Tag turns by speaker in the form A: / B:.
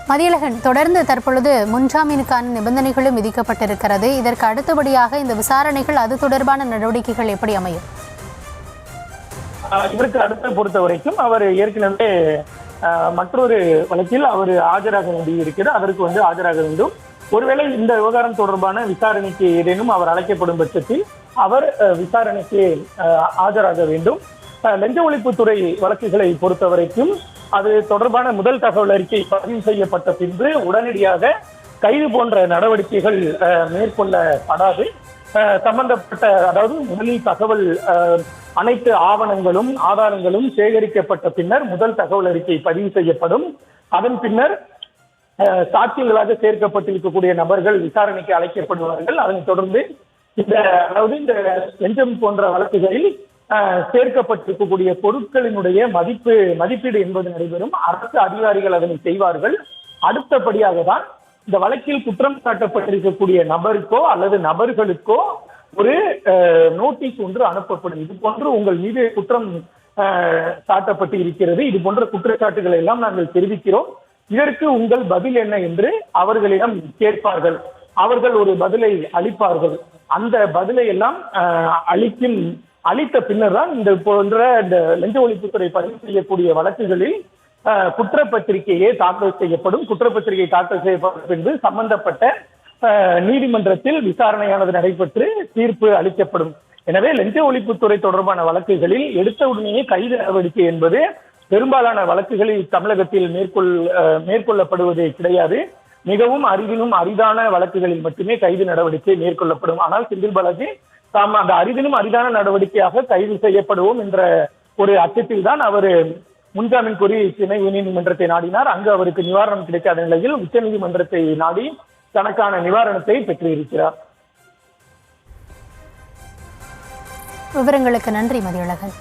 A: மதியழகன், தொடர்ந்து தற்பொழுது முன்ஜாமீனுக்கான நிபந்தனைகளும் விதிக்கப்பட்டிருக்கிறது. இதற்கு அடுத்தபடியாக இந்த விசாரணைகள் அது தொடர்பான நடவடிக்கைகள் எப்படி அமையும்?
B: இதற்கு அடுத்த பொறுத்த வரைக்கும் அவர் ஏற்கனவே மற்றொரு வழக்கில் அவர் ஆஜராக வேண்டி இருக்கிறது. அதற்கு ஆஜராக வேண்டும். ஒருவேளை இந்த விவகாரம் தொடர்பான விசாரணைக்கு ஏதேனும் அவர் அழைக்கப்படும் பட்சத்தில் அவர் விசாரணைக்கு ஆஜராக வேண்டும். லஞ்ச ஒழிப்புத்துறை வழக்குகளை பொறுத்த வரைக்கும் அது தொடர்பான முதல் தகவல் அறிக்கை பதிவு செய்யப்பட்ட பின்பு உடனடியாக கைது போன்ற நடவடிக்கைகள் மேற்கொள்ளப்படாது. சம்பந்தப்பட்ட, அதாவது முதலில் தகவல் அனைத்து ஆவணங்களும் ஆதாரங்களும் சேகரிக்கப்பட்ட பின்னர் முதல் தகவல் அறிக்கை பதிவு செய்யப்படும். அதன் பின்னர் சாட்சியங்களாக சேர்க்கப்பட்டிருக்கக்கூடிய நபர்கள் விசாரணைக்கு அழைக்கப்படுவார்கள். அதனைத் தொடர்ந்து இந்த லஞ்சம் போன்ற வழக்குகளில் சேர்க்கப்பட்டிருக்கக்கூடிய பொருட்களினுடைய மதிப்பீடு என்பது நடைபெறும். அரசு அதிகாரிகள் அதனை செய்வார்கள். அடுத்தபடியாக தான் இந்த வழக்கில் குற்றம் சாட்டப்பட்டிருக்கக்கூடிய நபருக்கோ அல்லது நபர்களுக்கோ ஒரு நோட்டீஸ் ஒன்று அனுப்பப்படும். இது போன்று உங்கள் மீது குற்றம் சாட்டப்பட்டு இருக்கிறது, இது போன்ற குற்றச்சாட்டுகளை எல்லாம் நாங்கள் தெரிவிக்கிறோம், இதற்கு உங்கள் பதில் என்ன என்று அவர்களிடம் கேட்பார்கள். அவர்கள் ஒரு பதிலை அளிப்பார்கள். அந்த பதிலை எல்லாம் அளித்த பின்னர் தான் இந்த போன்ற இந்த லஞ்ச ஒழிப்புத்துறை பதிவு செய்யக்கூடிய வழக்குகளில் குற்றப்பத்திரிகையே தாக்கல் செய்யப்படும். குற்றப்பத்திரிகை தாக்கல் செய்யப்பட்ட பின்பு சம்பந்தப்பட்ட நீதிமன்றத்தில் விசாரணையானது நடைபெற்று தீர்ப்பு அளிக்கப்படும். எனவே லஞ்ச ஒழிப்புத்துறை தொடர்பான வழக்குகளில் எடுத்த உடனேயே கைது நடவடிக்கை என்பது பெரும்பாலான வழக்குகளில் தமிழகத்தில் மேற்கொள்ளப்படுவது கிடையாது. மிகவும் அரிதான வழக்குகளில் மட்டுமே கைது நடவடிக்கை மேற்கொள்ளப்படும். ஆனால் செந்தில் பாலாஜி தாம் அந்த அரிதான நடவடிக்கையாக கைது செய்யப்படுவோம் என்ற ஒரு அச்சத்தில் தான் அவர் முன்ஜாமீன் கோரி சென்னை உயர்நீதிமன்றத்தை நாடினார். அங்கு அவருக்கு நிவாரணம் கிடைக்காத நிலையில் உச்சநீதிமன்றத்தை நாடி தனக்கான நிவாரணத்தை பெற்றிருக்கிறார்.
A: விவரங்களுக்கு நன்றி மதியழகன்.